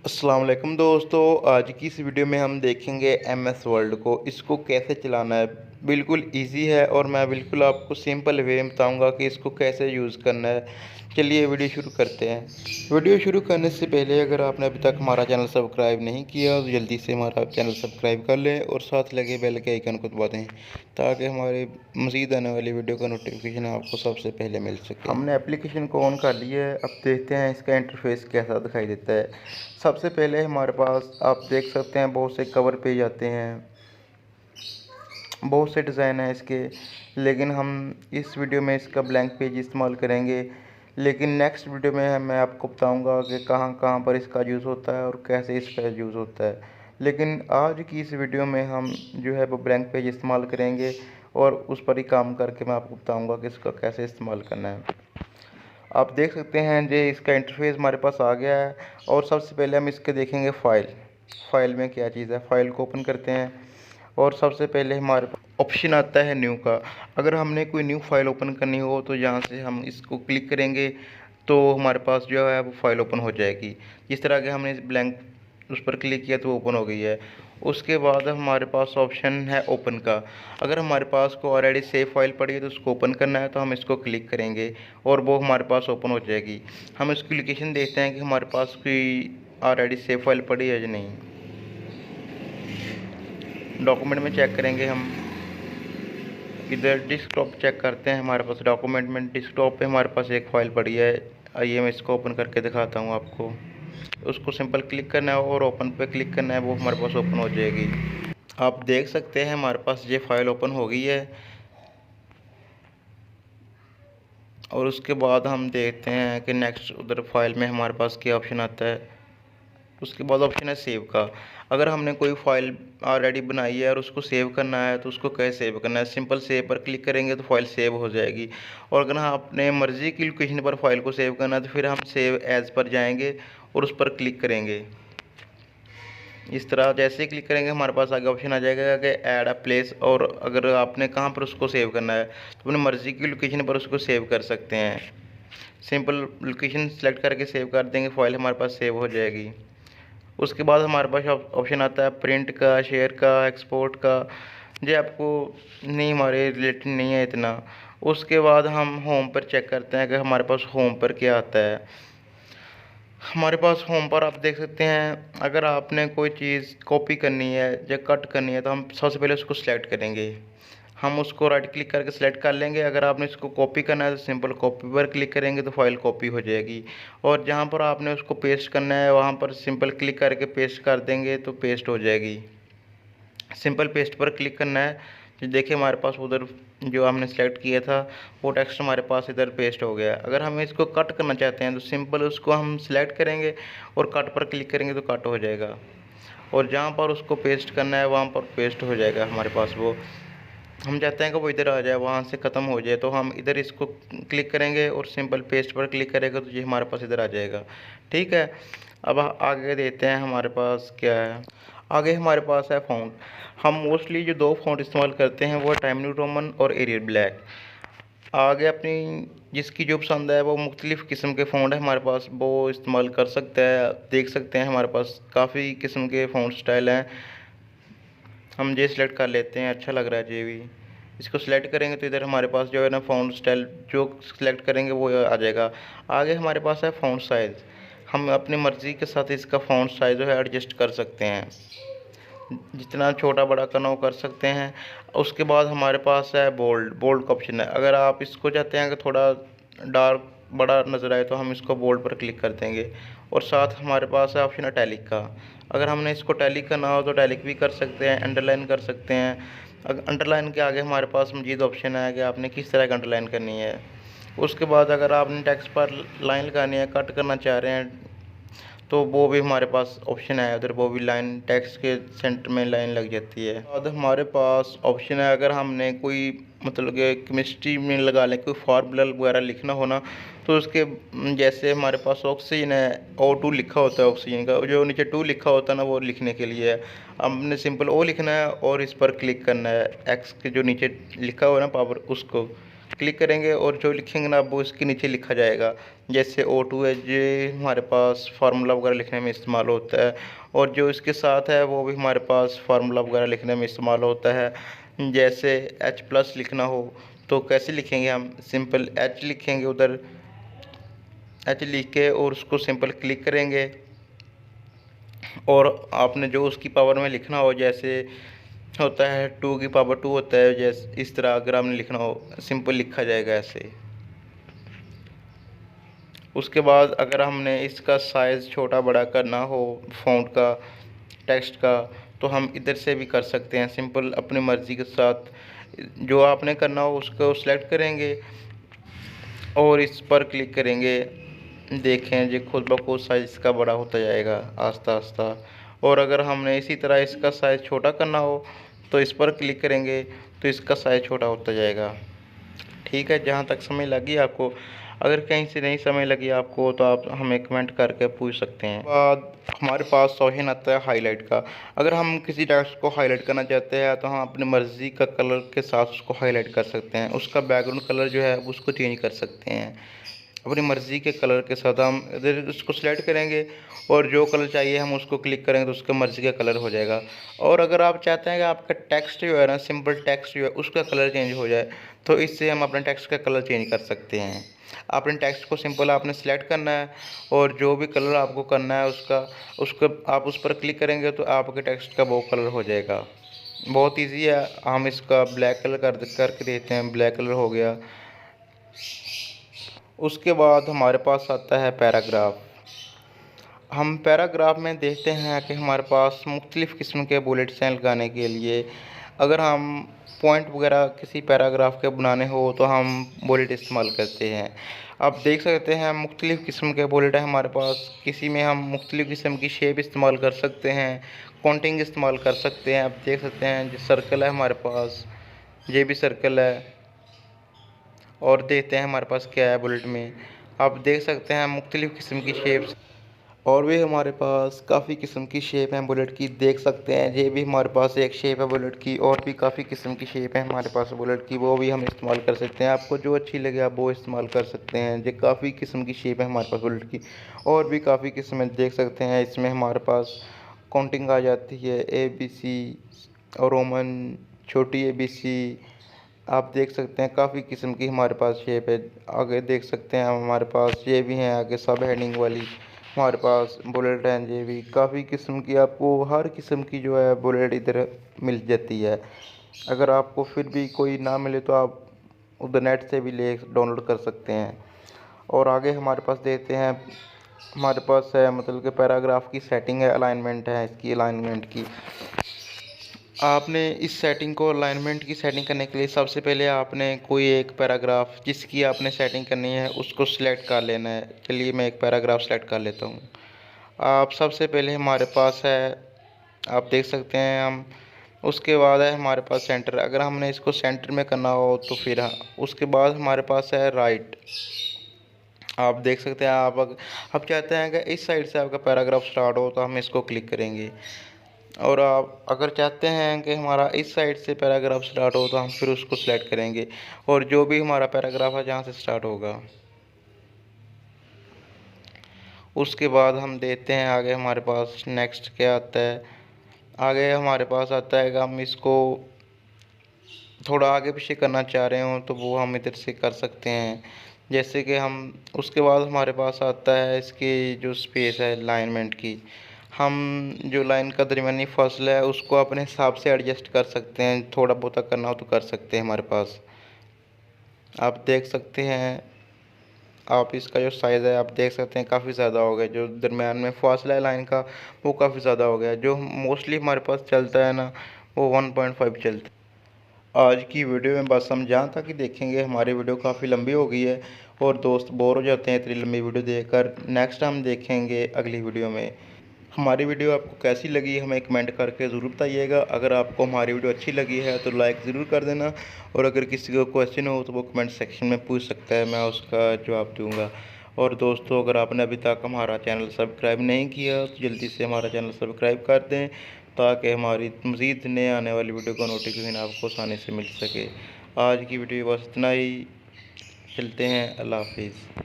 अस्सलाम वालेकुम दोस्तों। आज की इस वीडियो में हम देखेंगे एमएस वर्ल्ड को। इसको कैसे चलाना है, बिल्कुल इजी है और मैं बिल्कुल आपको सिंपल वे में बताऊंगा कि इसको कैसे यूज़ करना है। चलिए वीडियो शुरू करते हैं। वीडियो शुरू करने से पहले अगर आपने अभी तक हमारा चैनल सब्सक्राइब नहीं किया तो जल्दी से हमारा चैनल सब्सक्राइब कर लें और साथ लगे बेल के आइकन को दबा दें ताकि हमारे मज़ीद आने वाली वीडियो का नोटिफिकेशन आपको सबसे पहले मिल सके। हमने एप्लीकेशन को ऑन कर लिया है। अब देखते हैं इसका इंटरफेस कैसा दिखाई देता है। सबसे पहले हमारे पास आप देख सकते हैं बहुत से कवर पेज आते हैं, बहुत से डिज़ाइन हैं इसके, लेकिन हम इस वीडियो में इसका ब्लैंक पेज इस्तेमाल करेंगे। लेकिन नेक्स्ट वीडियो में मैं आपको बताऊंगा कि कहाँ कहाँ पर इसका यूज़ होता है और कैसे इसका यूज़ होता है। लेकिन आज की इस वीडियो में हम जो है वो ब्लैंक पेज इस्तेमाल करेंगे और उस पर ही काम करके मैं आपको बताऊँगा कि इसका कैसे इस्तेमाल करना है। आप देख सकते हैं जे इसका इंटरफेस हमारे पास आ गया है और सबसे पहले हम इसके देखेंगे फ़ाइल में क्या चीज़ है। फ़ाइल को ओपन करते हैं और सबसे पहले हमारे पास ऑप्शन आता है न्यू का। अगर हमने कोई न्यू फाइल ओपन करनी हो तो यहाँ से हम इसको क्लिक करेंगे तो हमारे पास जो है वो फाइल ओपन हो जाएगी। जिस तरह के हमने ब्लैंक उस पर क्लिक किया तो ओपन हो गई है। उसके बाद हमारे पास ऑप्शन है ओपन का। अगर हमारे पास को ऑलरेडी सेव फाइल पड़ी है तो उसको ओपन करना है तो हम इसको क्लिक करेंगे और वो हमारे पास ओपन हो जाएगी। हम इसकी लोकेशन देखते हैं कि हमारे पास कोई ऑलरेडी सेव फाइल पड़ी है या नहीं। डॉक्यूमेंट में चेक करेंगे हम, इधर डेस्कटॉप चेक करते हैं। हमारे पास डॉक्यूमेंट में डेस्कटॉप पे हमारे पास एक फ़ाइल पड़ी है। आइए मैं इसको ओपन करके दिखाता हूँ आपको। उसको सिंपल क्लिक करना है और ओपन पे क्लिक करना है, वो हमारे पास ओपन हो जाएगी। आप देख सकते हैं हमारे पास ये फ़ाइल ओपन हो गई है। और उसके बाद हम देखते हैं कि नेक्स्ट उधर फाइल में हमारे पास क्या ऑप्शन आता है। उसके बाद ऑप्शन है सेव का। अगर हमने कोई फ़ाइल ऑलरेडी बनाई है और उसको सेव करना है तो उसको कैसे सेव करना है, सिंपल सेव पर क्लिक करेंगे तो फाइल सेव हो जाएगी। और अगर हम अपने मर्ज़ी की लोकेशन पर फाइल को सेव करना है तो फिर हम सेव एज़ पर जाएंगे और उस पर क्लिक करेंगे। इस तरह जैसे ही क्लिक करेंगे हमारे पास आगे ऑप्शन आ जाएगा कि ऐड अ प्लेस। और अगर आपने कहाँ पर उसको सेव करना है तो अपनी मर्ज़ी की लोकेशन पर उसको सेव कर सकते हैं। सिंपल लोकेशन सेलेक्ट करके सेव कर देंगे, फाइल हमारे पास सेव हो जाएगी। उसके बाद हमारे पास ऑप्शन आता है प्रिंट का, शेयर का, एक्सपोर्ट का। जो आपको नहीं, हमारे रिलेटेड नहीं है इतना। उसके बाद हम होम पर चेक करते हैं कि हमारे पास होम पर क्या आता है। हमारे पास होम पर आप देख सकते हैं, अगर आपने कोई चीज़ कॉपी करनी है या कट करनी है तो हम सबसे पहले उसको सिलेक्ट करेंगे। हम उसको राइट क्लिक करके सिलेक्ट कर लेंगे। अगर आपने इसको कॉपी करना है तो सिंपल कॉपी पर क्लिक करेंगे तो फाइल कॉपी हो जाएगी। और जहाँ पर आपने उसको पेस्ट करना है वहाँ पर सिंपल क्लिक करके पेस्ट कर देंगे तो पेस्ट हो जाएगी। सिंपल पेस्ट पर क्लिक करना है तो देखिए हमारे पास उधर जो हमने सेलेक्ट किया था वो टेक्स्ट हमारे पास इधर पेस्ट हो गया। अगर हम इसको कट करना चाहते हैं तो सिंपल उसको हम सिलेक्ट करेंगे और कट पर क्लिक करेंगे तो कट हो जाएगा। और जहाँ पर उसको पेस्ट करना है वहाँ पर पेस्ट हो जाएगा हमारे पास वो। हम चाहते हैं कि वो इधर आ जाए, वहाँ से ख़त्म हो जाए, तो हम इधर इसको क्लिक करेंगे और सिंपल पेस्ट पर क्लिक करेंगे तो ये हमारे पास इधर आ जाएगा। ठीक है। अब आगे देते हैं हमारे पास क्या है। आगे हमारे पास है फ़ॉन्ट। हम मोस्टली जो दो फ़ॉन्ट इस्तेमाल करते हैं वो टाइम न्यू रोमन और एरियल ब्लैक। आगे अपनी जिसकी जो पसंद है वो मुख्तलिफ़ किस्म के फ़ॉन्ट है हमारे पास, वो इस्तेमाल कर सकता है। देख सकते हैं हमारे पास काफ़ी किस्म के फ़ॉन्ट स्टाइल हैं। हम ये सिलेक्ट कर लेते हैं, अच्छा लग रहा है ये भी। इसको सिलेक्ट करेंगे तो इधर हमारे पास जो है ना फ़ॉन्ट स्टाइल जो सिलेक्ट करेंगे वो आ जाएगा। आगे हमारे पास है फ़ॉन्ट साइज़। हम अपनी मर्ज़ी के साथ इसका फ़ॉन्ट साइज़ जो है एडजस्ट कर सकते हैं, जितना छोटा बड़ा करना हो कर सकते हैं। उसके बाद हमारे पास है बोल्ड का ऑप्शन है। अगर आप इसको चाहते हैं कि थोड़ा डार्क बड़ा नज़र आए तो हम इसको बोल्ड पर क्लिक कर देंगे। और साथ हमारे पास है ऑप्शन टैलिक का। अगर हमने इसको टैलिक करना हो तो टैलिक भी कर सकते हैं, अंडरलाइन कर सकते हैं। अगर अंडरलाइन के आगे हमारे पास मज़ीद ऑप्शन है कि आपने किस तरह की अंडरलाइन करनी है। उसके बाद अगर आपने टेक्स्ट पर लाइन लगानी है, कट करना चाह रहे हैं तो वो भी हमारे पास ऑप्शन है। उधर वो भी लाइन टेक्स्ट के सेंटर में लाइन लग जाती है। बाद हमारे पास ऑप्शन है, अगर हमने कोई मतलब कि केमिस्ट्री में लगा लें कोई फार्मूला वगैरह लिखना हो ना तो उसके जैसे हमारे पास ऑक्सीजन है, O2 लिखा होता है ऑक्सीजन का, जो नीचे 2 लिखा होता है ना वो लिखने के लिए है। हमने सिंपल O लिखना है और इस पर क्लिक करना है, एक्स के जो नीचे लिखा हुआ है ना पावर उसको क्लिक करेंगे और जो लिखेंगे ना वो इसके नीचे लिखा जाएगा। जैसे O2 है, ये हमारे पास फार्मूला वगैरह लिखने में इस्तेमाल होता है, और जो इसके साथ है वो भी हमारे पास फार्मूला वगैरह लिखने में इस्तेमाल होता है। जैसे H+ लिखना हो तो कैसे लिखेंगे, हम सिंपल H लिखेंगे, उधर H लिख के और उसको सिंपल क्लिक करेंगे। और आपने जो उसकी पावर में लिखना हो, जैसे होता है 2 की पावर 2 होता है, जैसे इस तरह अगर आपने लिखना हो सिंपल लिखा जाएगा ऐसे। उसके बाद अगर हमने इसका साइज़ छोटा बड़ा करना हो फ़ॉन्ट का, टेक्स्ट का, तो हम इधर से भी कर सकते हैं सिंपल अपनी मर्ज़ी के साथ। जो आपने करना हो उसको सेलेक्ट करेंगे और इस पर क्लिक करेंगे। देखें जी खुद ब खुद साइज़ इसका बड़ा होता जाएगा आस्ता आस्ता। और अगर हमने इसी तरह इसका साइज़ छोटा करना हो तो इस पर क्लिक करेंगे तो इसका साइज़ छोटा होता जाएगा। ठीक है, जहाँ तक समझ लगी आपको। अगर कहीं से नहीं समझ लगी आपको तो आप हमें कमेंट करके पूछ सकते हैं। बाद हमारे पास ऑप्शन आता है हाईलाइट का। अगर हम किसी टेक्स्ट को हाईलाइट करना चाहते हैं तो हम अपनी मर्ज़ी का कलर के साथ उसको हाईलाइट कर सकते हैं। उसका बैकग्राउंड कलर जो है उसको चेंज कर सकते हैं अपनी मर्ज़ी के कलर के साथ। हम इधर उसको सेलेक्ट करेंगे और जो कलर चाहिए हम उसको क्लिक करेंगे तो उसका मर्ज़ी का कलर हो जाएगा। और अगर आप चाहते हैं कि आपका टेक्स्ट जो है ना, सिंपल टेक्स्ट जो है उसका कलर चेंज हो जाए, तो इससे हम अपने टेक्स्ट का कलर चेंज कर सकते हैं। अपने टेक्स्ट को सिंपल आपने सेलेक्ट करना है और जो भी कलर आपको करना है उसको आप उस पर क्लिक करेंगे तो आपके टेक्स्ट का वो कलर हो जाएगा। बहुत ईजी है। हम इसका ब्लैक कलर करके देते हैं, ब्लैक कलर हो गया। उसके बाद हमारे पास आता है पैराग्राफ। हम पैराग्राफ में देखते हैं कि हमारे पास मुख्तलिफ़ किस्म के बुलेट्स हैं लगाने के लिए। अगर हम पॉइंट वगैरह किसी पैराग्राफ के बनाने हो तो हम बुलेट इस्तेमाल करते हैं। आप देख सकते हैं मुख्तलिफ़ किस्म के बुलेट हैं हमारे पास। किसी में हम मुख्तलिफ़ किस्म की शेप इस्तेमाल कर सकते हैं, काउंटिंग इस्तेमाल कर सकते हैं। आप देख सकते हैं जो सर्कल है हमारे पास, ये भी सर्कल है। और देखते हैं हमारे पास क्या है बुलेट में। आप देख सकते हैं मुख्तलिफ़ किस्म की शेप्स, और भी हमारे पास काफ़ी किस्म की शेप हैं बुलेट की। देख सकते हैं ये भी हमारे पास एक शेप है बुलेट की, और भी काफ़ी किस्म की शेप है हमारे पास बुलेट की, वो भी हम इस्तेमाल कर सकते हैं। आपको जो अच्छी लगे आप वो इस्तेमाल कर सकते हैं। ये काफ़ी किस्म की शेप है हमारे पास बुलेट की, और भी काफ़ी किस्में देख सकते हैं। इसमें हमारे पास काउंटिंग आ जाती है, ABC और रोमन, छोटी ABC। आप देख सकते हैं काफ़ी किस्म की हमारे पास शेप है। आगे देख सकते हैं हमारे पास ये भी हैं, आगे सब हेडिंग वाली हमारे पास बुलेट हैं। ये भी काफ़ी किस्म की, आपको हर किस्म की जो है बुलेट इधर मिल जाती है। अगर आपको फिर भी कोई ना मिले तो आप उधर नेट से भी ले डाउनलोड कर सकते हैं। और आगे हमारे पास देखते हैं हमारे पास है मतलब कि पैराग्राफ की सेटिंग है, अलाइनमेंट है इसकी, अलाइनमेंट की। आपने इस सेटिंग को, अलाइनमेंट की सेटिंग करने के लिए सबसे पहले आपने कोई एक पैराग्राफ जिसकी आपने सेटिंग करनी है उसको सिलेक्ट कर लेना है। चलिए मैं एक पैराग्राफ सेलेक्ट कर लेता हूँ। आप सबसे पहले हमारे पास है, आप देख सकते हैं हम, उसके बाद है हमारे पास सेंटर। अगर हमने इसको सेंटर में करना हो तो फिर उसके बाद हमारे पास है राइट। आप देख सकते हैं आप चाहते हैं कि इस साइड से आपका पैराग्राफ स्टार्ट हो तो हम इसको क्लिक करेंगे। और आप अगर चाहते हैं कि हमारा इस साइड से पैराग्राफ स्टार्ट हो तो हम फिर उसको सिलेक्ट करेंगे और जो भी हमारा पैराग्राफ है जहाँ से स्टार्ट होगा। उसके बाद हम देखते हैं आगे हमारे पास नेक्स्ट क्या आता है। आगे हमारे पास आता है कि हम इसको थोड़ा आगे पीछे करना चाह रहे हो तो वो हम इधर से कर सकते हैं। जैसे कि हम, उसके बाद हमारे पास आता है इसकी जो स्पेस है अलाइनमेंट की। हम जो लाइन का दरमियानी फासला है उसको अपने हिसाब से एडजस्ट कर सकते हैं, थोड़ा बहुत करना हो तो कर सकते हैं हमारे पास। आप देख सकते हैं, आप इसका जो साइज़ है आप देख सकते हैं काफ़ी ज़्यादा हो गया। जो दरमियान में फासला है लाइन का वो काफ़ी ज़्यादा हो गया। जो मोस्टली हमारे पास चलता है ना वो 1.5 चलता है। आज की वीडियो में बस हम जहाँ तक ही देखेंगे। हमारी वीडियो काफ़ी लंबी हो गई है और दोस्त बोर हो जाते हैं इतनी लंबी वीडियो देखकर। नेक्स्ट हम देखेंगे अगली वीडियो में। हमारी वीडियो आपको कैसी लगी हमें कमेंट करके ज़रूर बताइएगा। अगर आपको हमारी वीडियो अच्छी लगी है तो लाइक ज़रूर कर देना, और अगर किसी को क्वेश्चन हो तो वो कमेंट सेक्शन में पूछ सकता है, मैं उसका जवाब दूँगा। और दोस्तों अगर आपने अभी तक हमारा चैनल सब्सक्राइब नहीं किया तो जल्दी से हमारा चैनल सब्सक्राइब कर दें ताकि हमारी मज़ीद नए आने वाली वीडियो का नोटिफिकेशन आपको आसानी से मिल सके। आज की वीडियो बस इतना ही। चलते हैं। अल्लाह हाफिज़।